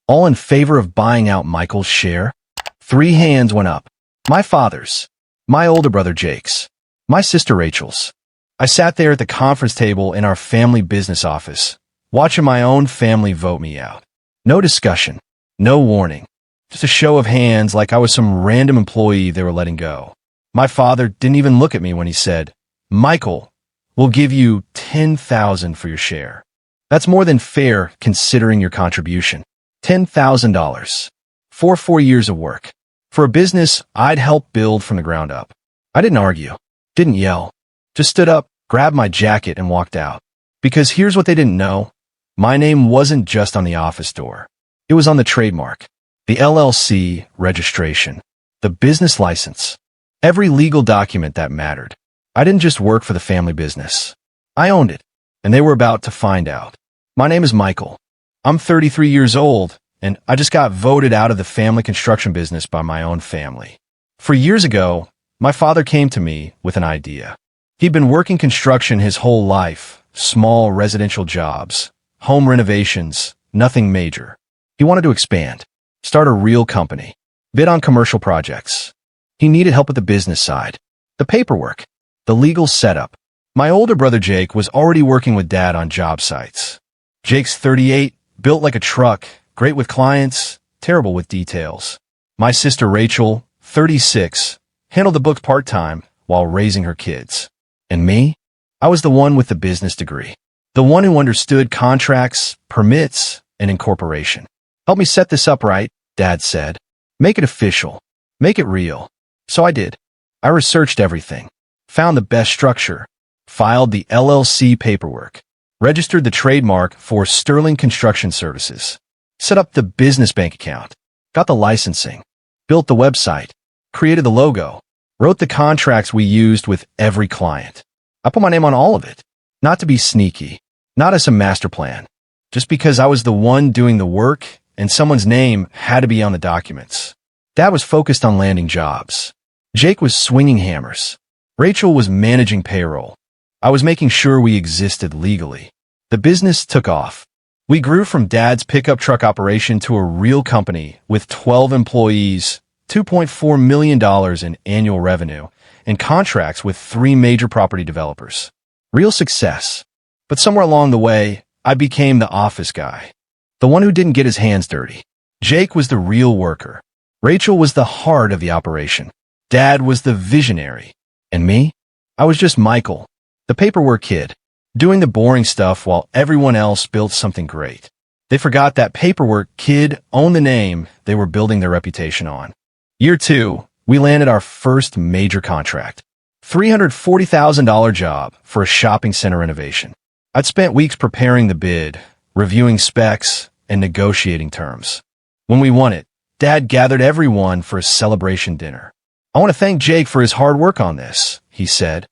All in favor of buying out Michael's share? 3 hands went up. My father's, my older brother Jake's, my sister Rachel's. I sat there at the conference table in our family business office, watching my own family vote me out. No discussion, no warning, just a show of hands like I was some random employee they were letting go. My father didn't even look at me when he said, "Michael, we'll give you $10,000 for your share. That's more than fair considering your contribution. $10,000 for 4 years of work. For a business I'd helped build from the ground up." I didn't argue, didn't yell, just stood up, grabbed my jacket and walked out. Because here's what they didn't know. My name wasn't just on the office door. It was on the trademark, the LLC registration, the business license, every legal document that mattered. I didn't just work for the family business. I owned it, and they were about to find out. My name is Michael. I'm 33 years old, and I just got voted out of the family construction business by my own family. 4 years ago, my father came to me with an idea. He'd been working construction his whole life, small residential jobs, home renovations, nothing major. He wanted to expand, start a real company, bid on commercial projects. He needed help with the business side, the paperwork, the legal setup. My older brother Jake was already working with Dad on job sites. Jake's 38, built like a truck, great with clients, terrible with details. My sister Rachel, 36, handled the books part-time while raising her kids. And me? I was the one with the business degree. The one who understood contracts, permits, and incorporation. "Help me set this up right," Dad said. "Make it official. Make it real." So I did. I researched everything, found the best structure, filed the LLC paperwork, registered the trademark for Sterling Construction Services, set up the business bank account, got the licensing, built the website, created the logo, wrote the contracts we used with every client. I put my name on all of it, not to be sneaky, not as a master plan, just because I was the one doing the work and someone's name had to be on the documents. Dad was focused on landing jobs. Jake was swinging hammers. Rachel was managing payroll. I was making sure we existed legally. The business took off. We grew from Dad's pickup truck operation to a real company with 12 employees, $2.4 million in annual revenue, and contracts with 3 major property developers. Real success. But somewhere along the way, I became the office guy, the one who didn't get his hands dirty. Jake was the real worker. Rachel was the heart of the operation. Dad was the visionary. And me? I was just Michael, the paperwork kid, doing the boring stuff while everyone else built something great. They forgot that paperwork kid owned the name they were building their reputation on. Year 2, we landed our first major contract. $340,000 job for a shopping center renovation. I'd spent weeks preparing the bid, reviewing specs, and negotiating terms. When we won it, Dad gathered everyone for a celebration dinner. "I want to thank Jake for his hard work on this," he said,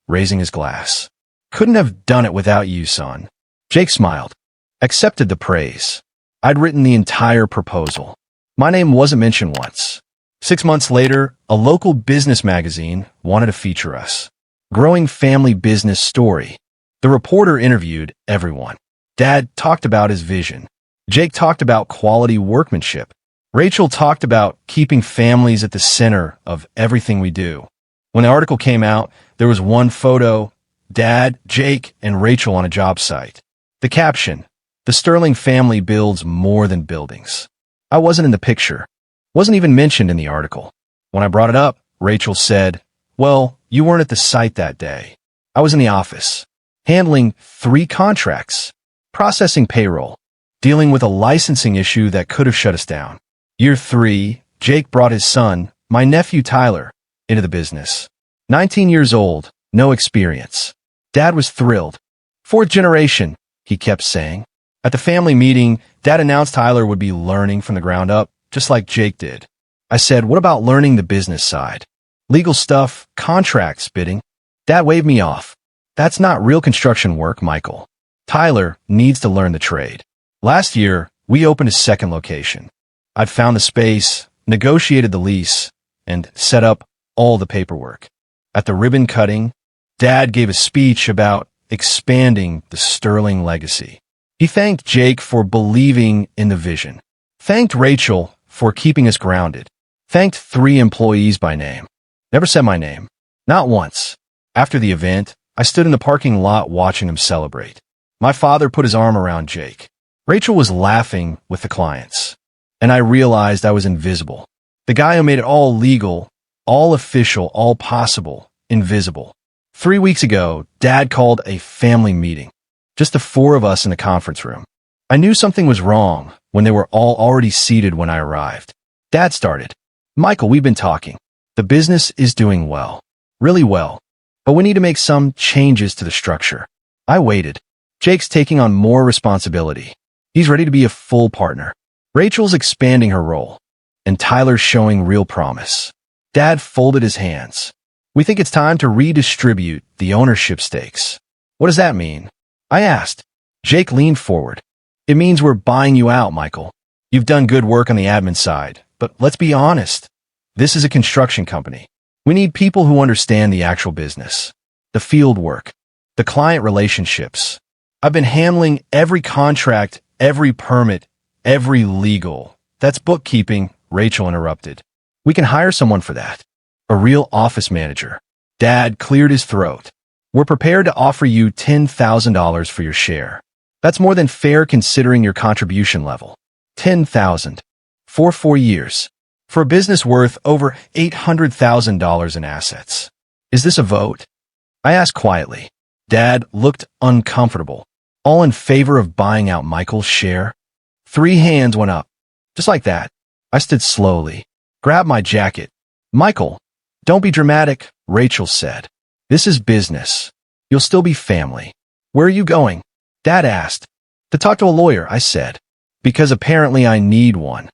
raising his glass. "Couldn't have done it without you, son." Jake smiled, accepted the praise. I'd written the entire proposal. My name wasn't mentioned once. 6 months later, a local business magazine wanted to feature us. Growing family business story. The reporter interviewed everyone. Dad talked about his vision. Jake talked about quality workmanship. Rachel talked about keeping families at the center of everything we do. When the article came out, there was one photo, Dad, Jake, and Rachel on a job site. The caption, "The Sterling family builds more than buildings." I wasn't in the picture. Wasn't even mentioned in the article. When I brought it up, Rachel said, "Well, you weren't at the site that day." I was in the office, handling 3 contracts, processing payroll, dealing with a licensing issue that could have shut us down. Year 3, Jake brought his son, my nephew Tyler, into the business. 19 years old, no experience. Dad was thrilled. "4th generation," he kept saying. At the family meeting, Dad announced Tyler would be learning from the ground up, just like Jake did. I said, "What about learning the business side? Legal stuff, contracts, bidding?" Dad waved me off. "That's not real construction work, Michael. Tyler needs to learn the trade." Last year, we opened a 2nd location. I'd found the space, negotiated the lease, and set up all the paperwork. At the ribbon cutting, Dad gave a speech about expanding the Sterling legacy. He thanked Jake for believing in the vision. Thanked Rachel for keeping us grounded. Thanked 3 employees by name. Never said my name. Not once. After the event, I stood in the parking lot watching them celebrate. My father put his arm around Jake. Rachel was laughing with the clients. And I realized I was invisible. The guy who made it all legal, all official, all possible, invisible. 3 weeks ago, Dad called a family meeting. Just the 4 of us in the conference room. I knew something was wrong when they were all already seated when I arrived. Dad started. Michael, we've been talking. The business is doing well. Really well. But we need to make some changes to the structure. I waited. Jake's taking on more responsibility. He's ready to be a full partner. Rachel's expanding her role. And Tyler's showing real promise. Dad folded his hands. We think it's time to redistribute the ownership stakes. What does that mean? I asked. Jake leaned forward. It means we're buying you out, Michael. You've done good work on the admin side, but let's be honest. This is a construction company. We need people who understand the actual business, the field work, the client relationships. I've been handling every contract, every permit, every legal. That's bookkeeping, Rachel interrupted. We can hire someone for that. A real office manager. Dad cleared his throat. We're prepared to offer you $10,000 for your share. That's more than fair considering your contribution level. $10,000. For 4 years. For a business worth over $800,000 in assets. Is this a vote? I asked quietly. Dad looked uncomfortable. All in favor of buying out Michael's share? 3 hands went up. Just like that. I stood slowly. Grabbed my jacket. Michael, don't be dramatic, Rachel said. This is business. You'll still be family. Where are you going? Dad asked. To talk to a lawyer, I said. Because apparently I need one.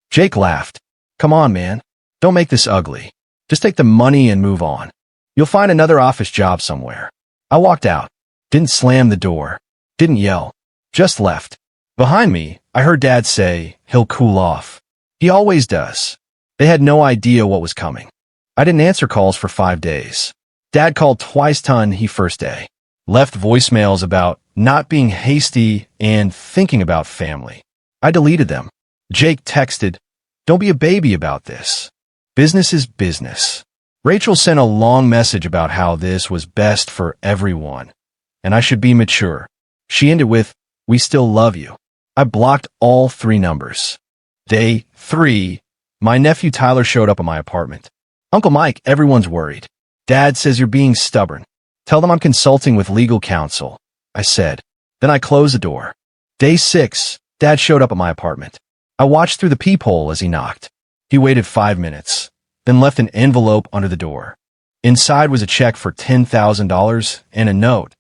Jake laughed. Come on, man. Don't make this ugly. Just take the money and move on. You'll find another office job somewhere. I walked out. Didn't slam the door. Didn't yell. Just left. Behind me, I heard Dad say, he'll cool off. He always does. They had no idea what was coming. I didn't answer calls for 5 days. Dad called twice ton he first day. Left voicemails about not being hasty and thinking about family. I deleted them. Jake texted, don't be a baby about this. Business is business. Rachel sent a long message about how this was best for everyone, and I should be mature. She ended with, we still love you. I blocked all 3 numbers. Day 3, my nephew Tyler showed up at my apartment. Uncle Mike, everyone's worried. Dad says you're being stubborn. Tell them I'm consulting with legal counsel, I said. Then I closed the door. Day 6, Dad showed up at my apartment. I watched through the peephole as he knocked. He waited 5 minutes, then left an envelope under the door. Inside was a check for $10,000 and a note.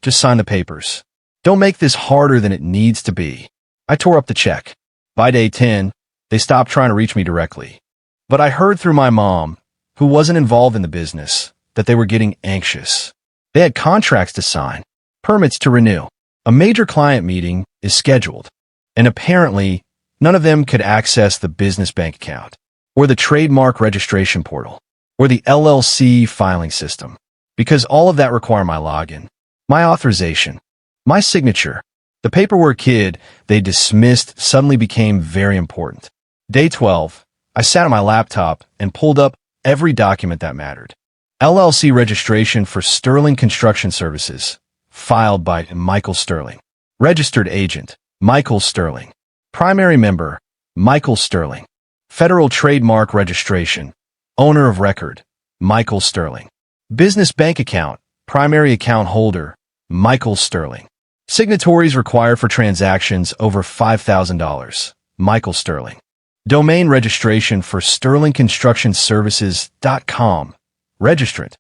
Just sign the papers. Don't make this harder than it needs to be. I tore up the check. By day 10, they stopped trying to reach me directly. But I heard through my mom, who wasn't involved in the business, that they were getting anxious. They had contracts to sign, permits to renew. A major client meeting is scheduled, and apparently none of them could access the business bank account, or the trademark registration portal, or the LLC filing system, because all of that required my login, my authorization, my signature. The paperwork kid they dismissed suddenly became very important. Day 12, I sat on my laptop and pulled up every document that mattered. LLC registration for Sterling Construction Services, filed by Michael Sterling. Registered agent, Michael Sterling. Primary member, Michael Sterling. Federal Trademark Registration, owner of record, Michael Sterling. Business bank account, primary account holder, Michael Sterling. Signatories required for transactions over $5,000, Michael Sterling. Domain registration for sterlingconstructionservices.com. Registrant,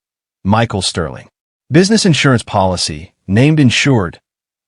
Michael Sterling. Business insurance policy, named insured,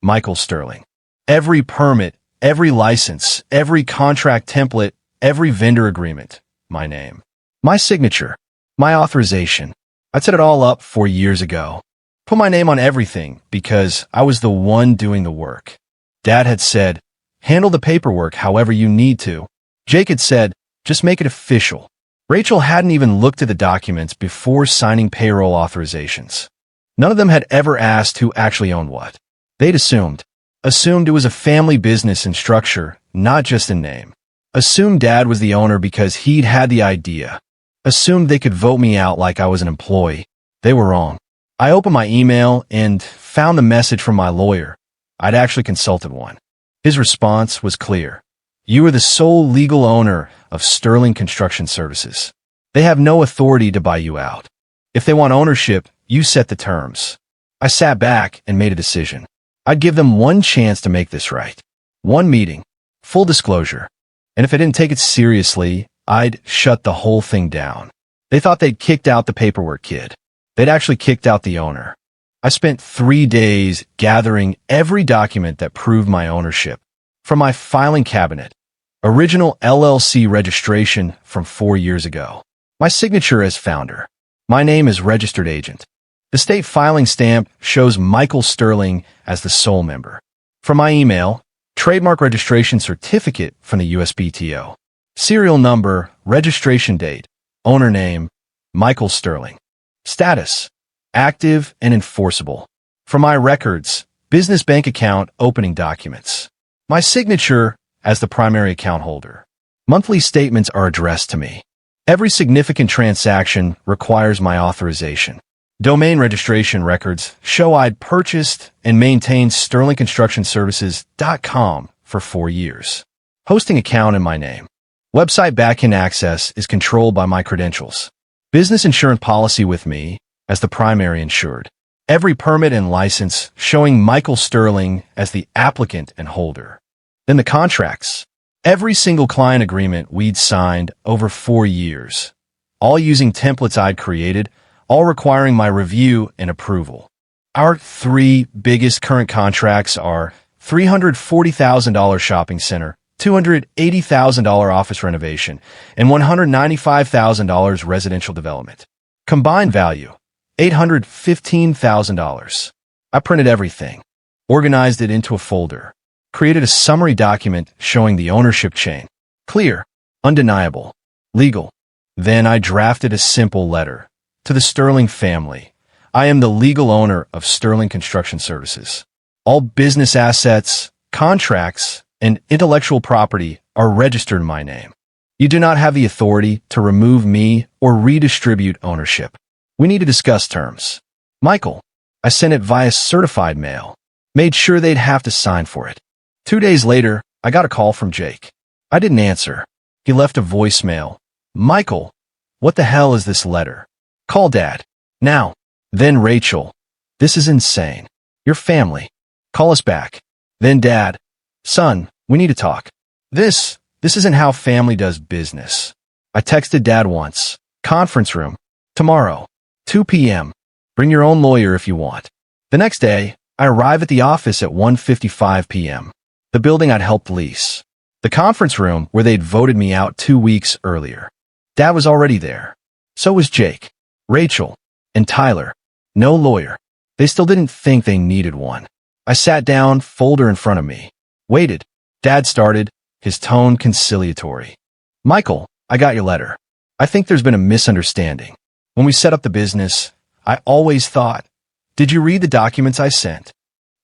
Michael Sterling. Every permit, every license, every contract template, every vendor agreement, my name. My signature, my authorization. I'd set it all up 4 years ago. Put my name on everything because I was the one doing the work. Dad had said, handle the paperwork however you need to. Jake had said, just make it official. Rachel hadn't even looked at the documents before signing payroll authorizations. None of them had ever asked who actually owned what. They'd assumed it was a family business in structure, not just in name. Assumed Dad was the owner because he'd had the idea. Assumed they could vote me out like I was an employee. They were wrong. I opened my email and found the message from my lawyer. I'd actually consulted one. His response was clear. You are the sole legal owner of Sterling Construction Services. They have no authority to buy you out. If they want ownership, you set the terms. I sat back and made a decision. I'd give them one chance to make this right. One meeting. Full disclosure. And if I didn't take it seriously, I'd shut the whole thing down. They thought they'd kicked out the paperwork kid. They'd actually kicked out the owner. I spent 3 days gathering every document that proved my ownership. From my filing cabinet, original LLC registration from 4 years ago, my signature as founder, my name as registered agent. The state filing stamp shows Michael Sterling as the sole member. From my email, trademark registration certificate from the USPTO. Serial number, registration date, owner name, Michael Sterling. Status, active and enforceable. For my records, business bank account opening documents. My signature as the primary account holder. Monthly statements are addressed to me. Every significant transaction requires my authorization. Domain registration records show I'd purchased and maintained sterlingconstructionservices.com for 4 years. Hosting account in my name. Website backend access is controlled by my credentials. Business insurance policy with me as the primary insured. Every permit and license showing Michael Sterling as the applicant and holder. Then the contracts. Every single client agreement we'd signed over 4 years. All using templates I'd created, all requiring my review and approval. Our 3 biggest current contracts are $340,000 shopping center, $280,000 office renovation, and $195,000 residential development. Combined value, $815,000. I printed everything, organized it into a folder, created a summary document showing the ownership chain. Clear, undeniable, legal. Then I drafted a simple letter. To the Sterling family, I am the legal owner of Sterling Construction Services. All business assets, contracts, and intellectual property are registered in my name. You do not have the authority to remove me or redistribute ownership. We need to discuss terms. Michael, I sent it via certified mail. Made sure they'd have to sign for it. 2 days later, I got a call from Jake. I didn't answer. He left a voicemail. Michael, what the hell is this letter? Call Dad. Now. Then Rachel. This is insane. Your family. Call us back. Then Dad. Son, we need to talk. This isn't how family does business. I texted Dad once. Conference room. Tomorrow. 2 p.m. Bring your own lawyer if you want. The next day, I arrive at the office at 1:55 p.m. The building I'd helped lease. The conference room where they'd voted me out 2 weeks earlier. Dad was already there. So was Jake, Rachel, and Tyler. No lawyer. They still didn't think they needed one. I sat down, folder in front of me. Waited. Dad started, his tone conciliatory. Michael, I got your letter. I think there's been a misunderstanding. When we set up the business, I always thought, did you read the documents I sent?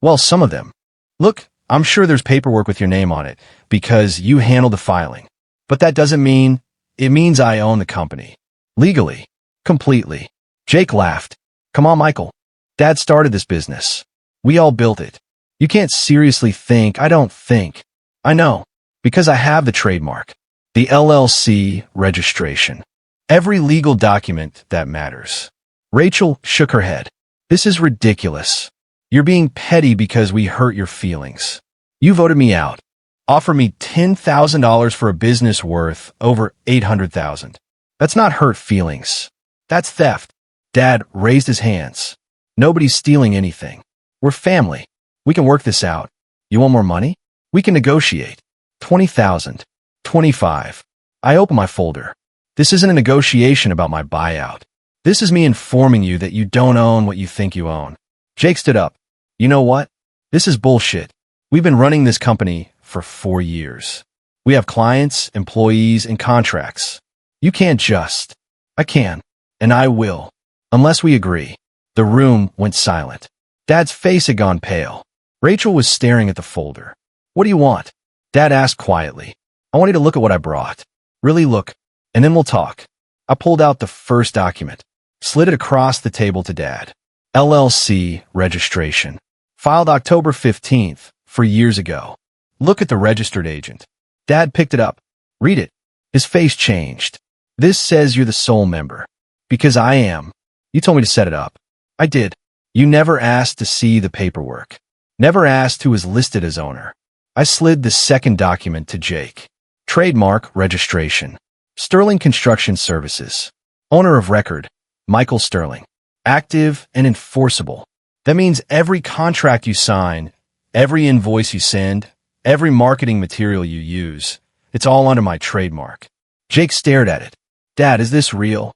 Well, some of them. Look, I'm sure there's paperwork with your name on it because you handle the filing. But that doesn't mean, it means I own the company. Legally. Completely. Jake laughed. Come on, Michael. Dad started this business. We all built it. You can't seriously think I don't think. I know. Because I have the trademark. The LLC registration. Every legal document that matters. Rachel shook her head. This is ridiculous. You're being petty because we hurt your feelings. You voted me out. Offer me $10,000 for a business worth over $800,000. That's not hurt feelings. That's theft. Dad raised his hands. Nobody's stealing anything. We're family. We can work this out. You want more money? We can negotiate. 20,000. 25. I open my folder. This isn't a negotiation about my buyout. This is me informing you that you don't own what you think you own. Jake stood up. You know what? This is bullshit. We've been running this company for 4 years. We have clients, employees, and contracts. You can't just. I can. And I will. Unless we agree. The room went silent. Dad's face had gone pale. Rachel was staring at the folder. What do you want? Dad asked quietly. I want you to look at what I brought. Really look, and then we'll talk. I pulled out the first document, slid it across the table to Dad. LLC registration. Filed October 15th, 4 years ago. Look at the registered agent. Dad picked it up. Read it. His face changed. This says you're the sole member. Because I am. You told me to set it up. I did. You never asked to see the paperwork. Never asked who was listed as owner. I slid the second document to Jake. Trademark registration. Sterling Construction Services. Owner of record, Michael Sterling. Active and enforceable. That means every contract you sign, every invoice you send, every marketing material you use, it's all under my trademark. Jake stared at it. Dad, is this real?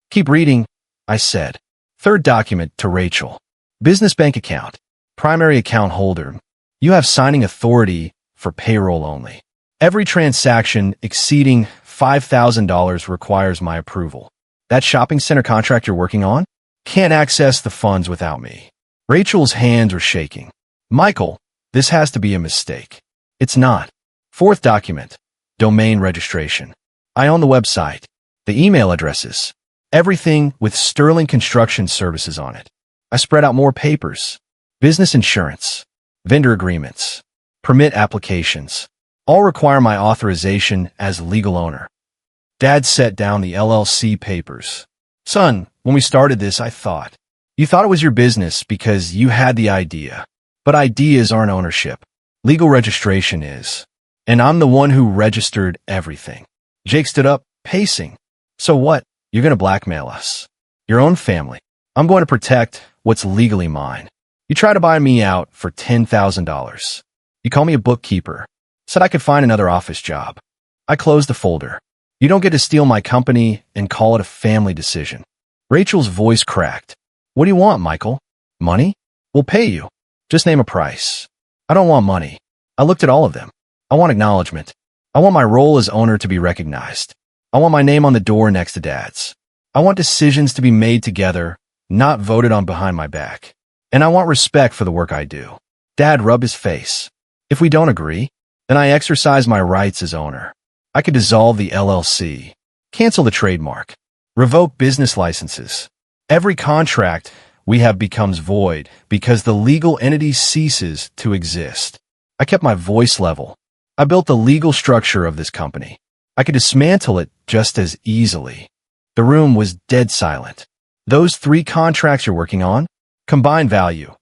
Keep reading, I said. Third document to Rachel. Business bank account. Primary account holder. You have signing authority for payroll only. Every transaction exceeding $5,000 requires my approval. That shopping center contract you're working on? Can't access the funds without me. Rachel's hands were shaking. Michael, this has to be a mistake. It's not. Fourth document. Domain registration. I own the website. The email addresses. Everything with Sterling Construction Services on it. I spread out more papers. Business insurance. Vendor agreements. Permit applications. All require my authorization as legal owner. Dad set down the LLC papers. Son, when we started this, I thought. You thought it was your business because you had the idea. But ideas aren't ownership. Legal registration is. And I'm the one who registered everything. Jake stood up, pacing. So what? You're going to blackmail us. Your own family. I'm going to protect what's legally mine. You try to buy me out for $10,000. You call me a bookkeeper. Said I could find another office job. I closed the folder. You don't get to steal my company and call it a family decision. Rachel's voice cracked. What do you want, Michael? Money? We'll pay you. Just name a price. I don't want money. I looked at all of them. I want acknowledgement. I want my role as owner to be recognized. I want my name on the door next to Dad's. I want decisions to be made together, not voted on behind my back. And I want respect for the work I do. Dad rubbed his face. If we don't agree, then I exercise my rights as owner. I could dissolve the LLC, cancel the trademark, revoke business licenses. Every contract we have becomes void because the legal entity ceases to exist. I kept my voice level. I built the legal structure of this company. I could dismantle it just as easily. The room was dead silent. Those 3 contracts you're working on, combined value,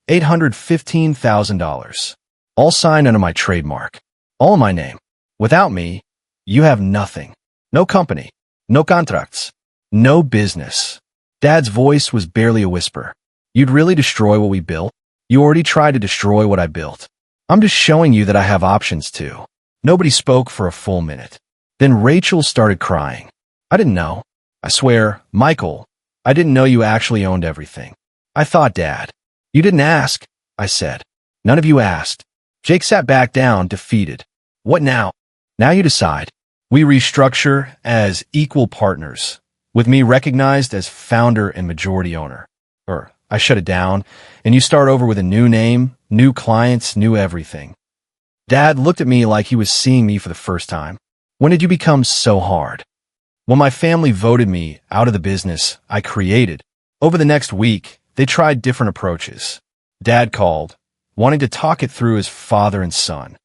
$815,000. All signed under my trademark. All in my name. Without me, you have nothing. No company. No contracts. No business. Dad's voice was barely a whisper. You'd really destroy what we built? You already tried to destroy what I built. I'm just showing you that I have options too. Nobody spoke for a full minute. Then Rachel started crying. I didn't know. I swear, Michael, I didn't know you actually owned everything. I thought, Dad. You didn't ask, I said. None of you asked. Jake sat back down, defeated. What now? Now you decide. We restructure as equal partners, with me recognized as founder and majority owner. Or I shut it down, and you start over with a new name, new clients, new everything. Dad looked at me like he was seeing me for the first time. When did you become so hard? When my family voted me out of the business I created, over the next week, they tried different approaches. Dad called, wanting to talk it through as father and son.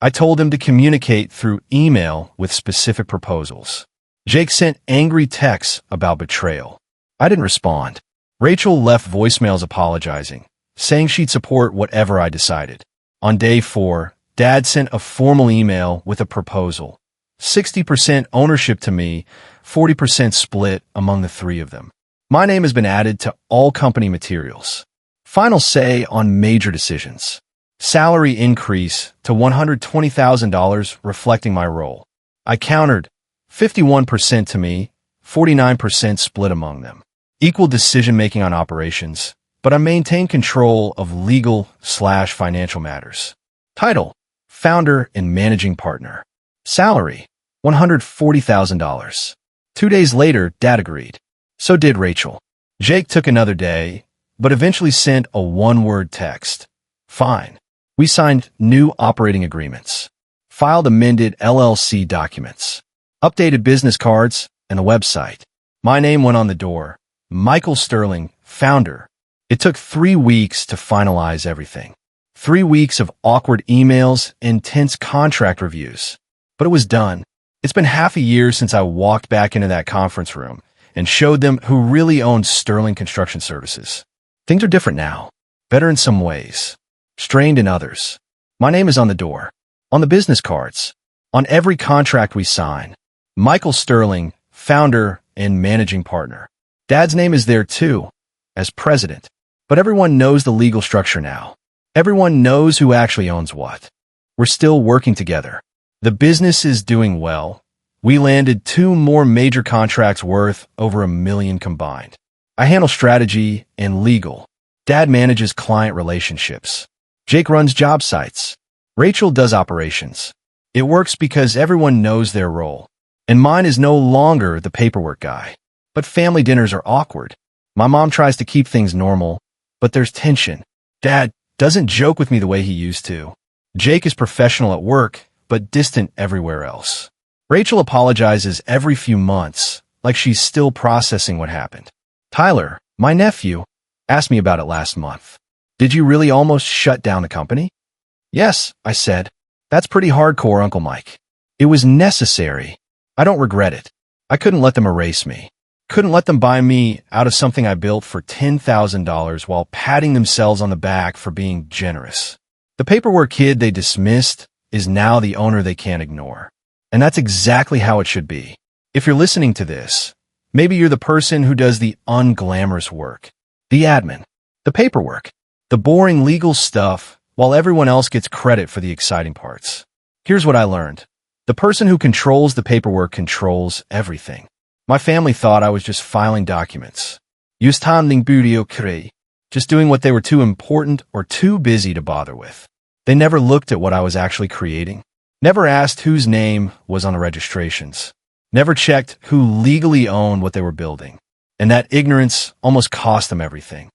I told him to communicate through email with specific proposals. Jake sent angry texts about betrayal. I didn't respond. Rachel left voicemails apologizing, saying she'd support whatever I decided. On day 4, Dad sent a formal email with a proposal. 60% ownership to me, 40% split among the 3 of them. My name has been added to all company materials. Final say on major decisions. Salary increase to $120,000 reflecting my role. I countered 51% to me, 49% split among them. Equal decision-making on operations, but I maintain control of legal/financial matters. Title, Founder and Managing Partner. Salary, $140,000. 2 days later, Dad agreed. So did Rachel. Jake took another day, but eventually sent a one-word text. Fine. We signed new operating agreements. filed amended LLC documents, updated business cards, and a website. My name went on the door. Michael Sterling, founder. It took 3 weeks to finalize everything. 3 weeks of awkward emails, intense contract reviews. But it was done. It's been half a year since I walked back into that conference room and showed them who really owns Sterling Construction Services. Things are different now. Better in some ways. Strained in others. My name is on the door. On the business cards. On every contract we sign. Michael Sterling, founder and managing partner. Dad's name is there too, as president. But everyone knows the legal structure now. Everyone knows who actually owns what. We're still working together. The business is doing well. We landed 2 more major contracts worth over $1 million combined. I handle strategy and legal. Dad manages client relationships. Jake runs job sites. Rachel does operations. It works because everyone knows their role. And mine is no longer the paperwork guy. But family dinners are awkward. My mom tries to keep things normal, but there's tension. Dad doesn't joke with me the way he used to. Jake is professional at work, but distant everywhere else. Rachel apologizes every few months, like she's still processing what happened. Tyler, my nephew, asked me about it last month. Did you really almost shut down the company? Yes, I said. That's pretty hardcore, Uncle Mike. It was necessary. I don't regret it. I couldn't let them erase me. Couldn't let them buy me out of something I built for $10,000 while patting themselves on the back for being generous. The paperwork kid they dismissed is now the owner they can't ignore. And that's exactly how it should be. If you're listening to this, maybe you're the person who does the unglamorous work, the admin, the paperwork, the boring legal stuff, while everyone else gets credit for the exciting parts. Here's what I learned. The person who controls the paperwork controls everything. My family thought I was just filing documents. Just doing what they were too important or too busy to bother with. They never looked at what I was actually creating. Never asked whose name was on the registrations. Never checked who legally owned what they were building. And that ignorance almost cost them everything.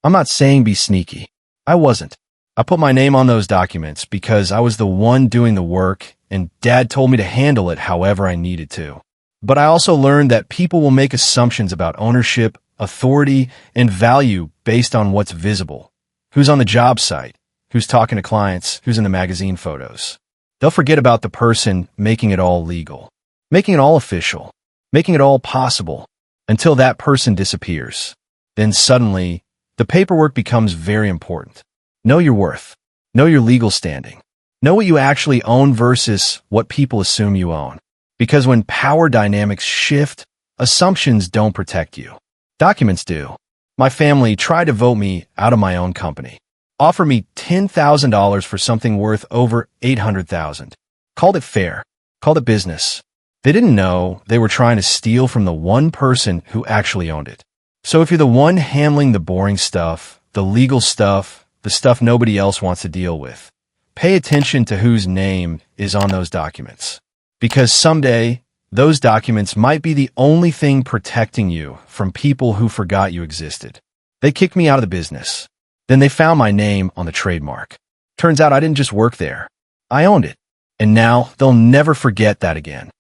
I'm not saying be sneaky. I wasn't. I put my name on those documents because I was the one doing the work and Dad told me to handle it however I needed to. But I also learned that people will make assumptions about ownership, authority, and value based on what's visible. Who's on the job site? Who's talking to clients? Who's in the magazine photos? They'll forget about the person making it all legal, making it all official, making it all possible, until that person disappears. Then suddenly, the paperwork becomes very important. Know your worth. Know your legal standing. Know what you actually own versus what people assume you own. Because when power dynamics shift, assumptions don't protect you. Documents do. My family tried to vote me out of my own company. Offer me $10,000 for something worth over $800,000. Called it fair. Called it business. They didn't know they were trying to steal from the one person who actually owned it. So if you're the one handling the boring stuff, the legal stuff, the stuff nobody else wants to deal with, pay attention to whose name is on those documents. Because someday, those documents might be the only thing protecting you from people who forgot you existed. They kicked me out of the business. Then they found my name on the trademark. Turns out I didn't just work there. I owned it. And now they'll never forget that again.